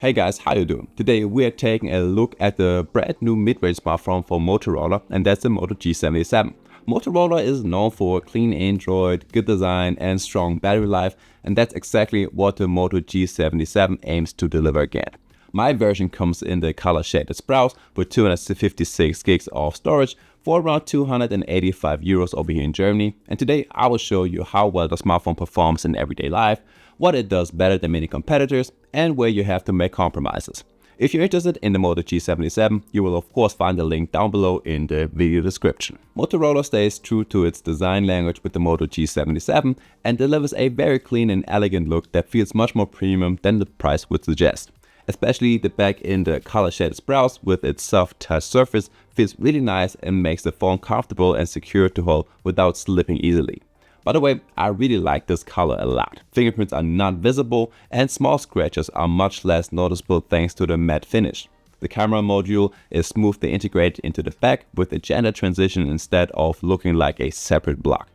Hey guys, how you doing? Today we are taking a look at the brand new mid-range smartphone from Motorola, and that's the Moto G77. Motorola is known for clean Android, good design and strong battery life, and that's exactly what the Moto G77 aims to deliver again. My version comes in the color shaded browse with 256 gigs of storage for around 285 euros over here in Germany, and today I will show you how well the smartphone performs in everyday life, what it does better than many competitors, and where you have to make compromises. If you're interested in the Moto G77, you will of course find the link down below in the video description. Motorola stays true to its design language with the Moto G77 and delivers a very clean and elegant look that feels much more premium than the price would suggest. Especially the back in the color shaded browse with its soft touch surface feels really nice and makes the phone comfortable and secure to hold without slipping easily. By the way, I really like this color a lot. Fingerprints are not visible and small scratches are much less noticeable thanks to the matte finish. The camera module is smoothly integrated into the back with a gender transition instead of looking like a separate block.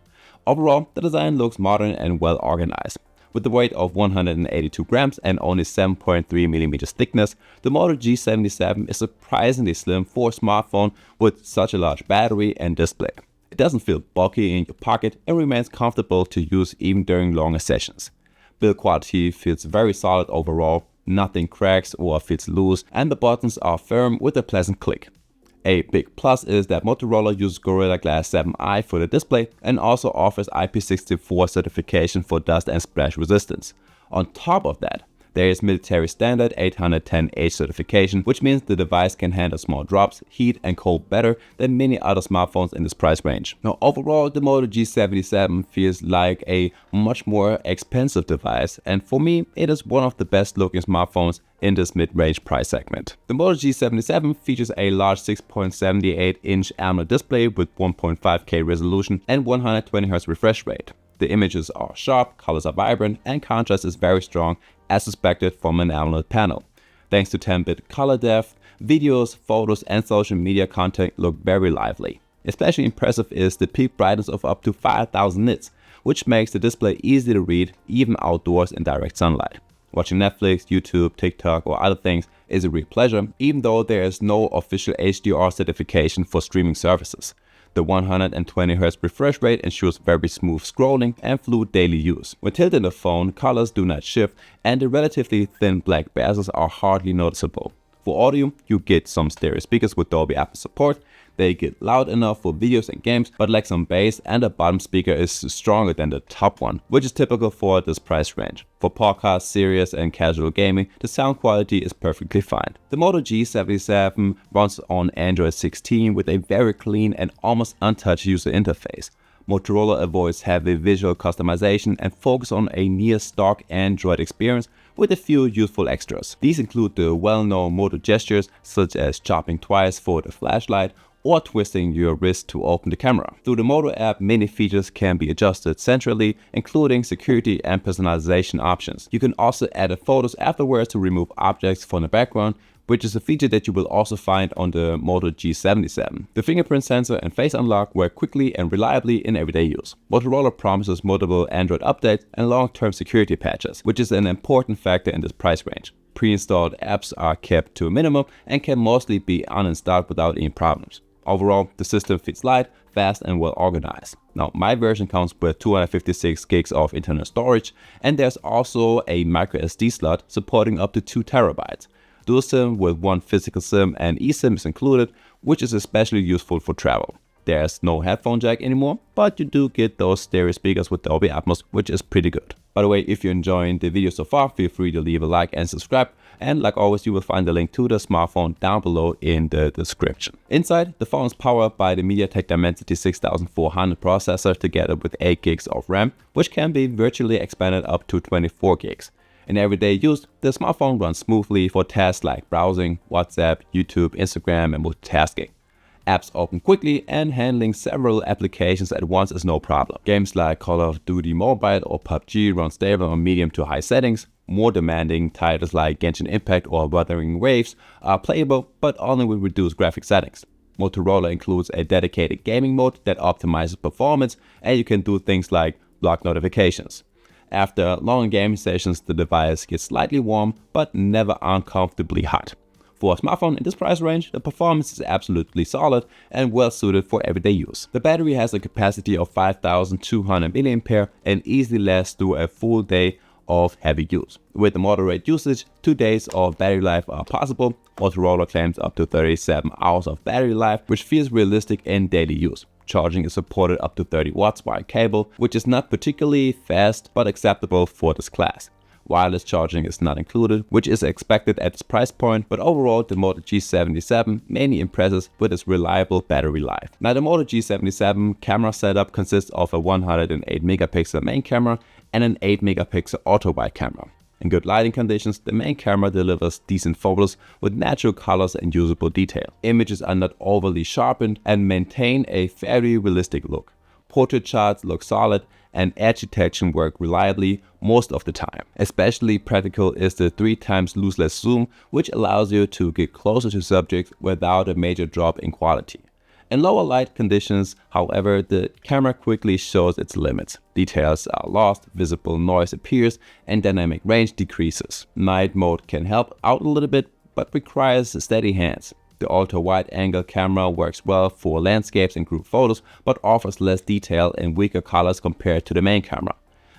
Overall, the design looks modern and well organized. With the weight of 182 grams and only 7.3 mm thickness, the Moto G77 is surprisingly slim for a smartphone with such a large battery and display. It doesn't feel bulky in your pocket and remains comfortable to use even during longer sessions. Build quality feels very solid overall, nothing cracks or feels loose, and the buttons are firm with a pleasant click. A big plus is that Motorola uses Gorilla Glass 7i for the display and also offers IP64 certification for dust and splash resistance. On top of that, there is military standard 810H certification, which means the device can handle small drops, heat and cold better than many other smartphones in this price range. Now overall, the Moto G77 feels like a much more expensive device, and for me it is one of the best looking smartphones in this mid-range price segment. The Moto G77 features a large 6.78-inch AMOLED display with 1.5K resolution and 120Hz refresh rate. The images are sharp, colors are vibrant, and contrast is very strong as expected from an AMOLED panel. Thanks to 10-bit color depth, videos, photos, and social media content look very lively. Especially impressive is the peak brightness of up to 5000 nits, which makes the display easy to read even outdoors in direct sunlight. Watching Netflix, YouTube, TikTok, or other things is a real pleasure, even though there is no official HDR certification for streaming services. The 120Hz refresh rate ensures very smooth scrolling and fluid daily use. When tilting the phone, colors do not shift and the relatively thin black bezels are hardly noticeable. For audio, you get some stereo speakers with Dolby Atmos support. They get loud enough for videos and games, but lack some bass, and the bottom speaker is stronger than the top one, which is typical for this price range. For podcasts, serious and casual gaming, the sound quality is perfectly fine. The Moto G77 runs on Android 16 with a very clean and almost untouched user interface. Motorola avoids heavy visual customization and focus on a near stock Android experience with a few useful extras. These include the well-known Moto gestures such as chopping twice for the flashlight or twisting your wrist to open the camera. Through the Moto app, many features can be adjusted centrally, including security and personalization options. You can also edit photos afterwards to remove objects from the background, which is a feature that you will also find on the Moto G77. The fingerprint sensor and face unlock work quickly and reliably in everyday use. Motorola promises multiple Android updates and long-term security patches, which is an important factor in this price range. Pre-installed apps are kept to a minimum and can mostly be uninstalled without any problems. Overall, the system feels light, fast and well organized. Now, my version comes with 256 gigs of internal storage, and there's also a micro SD slot supporting up to 2 TB. Dual SIM with one physical SIM and eSIM is included, which is especially useful for travel. There's no headphone jack anymore, but you do get those stereo speakers with Dolby Atmos, which is pretty good. By the way, if you're enjoying the video so far, feel free to leave a like and subscribe. And like always, you will find the link to the smartphone down below in the description. Inside, the phone is powered by the MediaTek Dimensity 6400 processor together with 8 gigs of RAM, which can be virtually expanded up to 24 gigs. In everyday use, the smartphone runs smoothly for tasks like browsing, WhatsApp, YouTube, Instagram, and multitasking. Apps open quickly and handling several applications at once is no problem. Games like Call of Duty Mobile or PUBG run stable on medium to high settings. More demanding titles like Genshin Impact or Wuthering Waves are playable, but only with reduced graphic settings. Motorola includes a dedicated gaming mode that optimizes performance, and you can do things like block notifications. After long gaming sessions, the device gets slightly warm, but never uncomfortably hot. For a smartphone in this price range, the performance is absolutely solid and well suited for everyday use. The battery has a capacity of 5200 mAh and easily lasts through a full day of heavy use. With the moderate usage, 2 days of battery life are possible. Motorola claims up to 37 hours of battery life, which feels realistic in daily use. Charging is supported up to 30 watts via cable, which is not particularly fast but acceptable for this class. Wireless charging is not included, which is expected at this price point, but overall the Moto G77 mainly impresses with its reliable battery life. Now, the Moto G77 camera setup consists of a 108 megapixel main camera and an 8 megapixel ultra-wide camera. In good lighting conditions, the main camera delivers decent photos with natural colors and usable detail. Images are not overly sharpened and maintain a fairly realistic look. Portrait shots look solid and edge detection work reliably most of the time. Especially practical is the 3x lossless zoom, which allows you to get closer to subjects without a major drop in quality. In lower light conditions, however, the camera quickly shows its limits. Details are lost, visible noise appears, and dynamic range decreases. Night mode can help out a little bit, but requires steady hands. The ultra-wide angle camera works well for landscapes and group photos, but offers less detail and weaker colors compared to the main camera.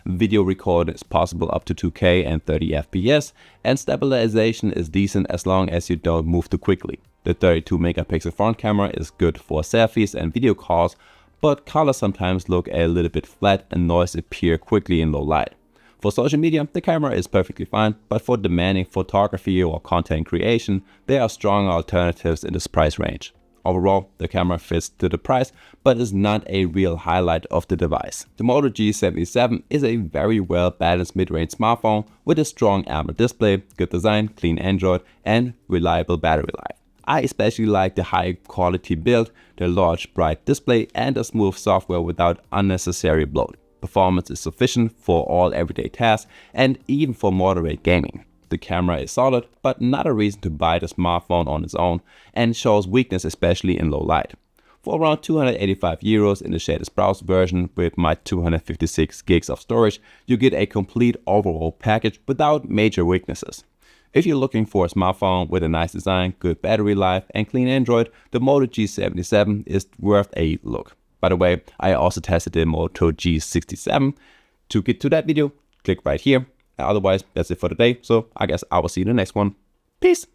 Video recording is possible up to 2K and 30 FPS, and stabilization is decent as long as you don't move too quickly. The 32 megapixel front camera is good for selfies and video calls, but colors sometimes look a little bit flat and noise appear quickly in low light. For social media, the camera is perfectly fine, but for demanding photography or content creation, there are strong alternatives in this price range. Overall, the camera fits to the price, but is not a real highlight of the device. The Moto G77 is a very well balanced mid-range smartphone with a strong AMOLED display, good design, clean Android, and reliable battery life. I especially like the high quality build, the large bright display, and the smooth software without unnecessary bloat. Performance is sufficient for all everyday tasks and even for moderate gaming. The camera is solid, but not a reason to buy the smartphone on its own, and shows weakness especially in low light. For around 285 euros in the shaded browse version with my 256 gigs of storage, you get a complete overall package without major weaknesses. If you're looking for a smartphone with a nice design, good battery life, and clean Android, the Moto G77 is worth a look. By the way, I also tested the Moto G67. To get to that video, click right here. Otherwise, that's it for today. So I guess I will see you in the next one. Peace.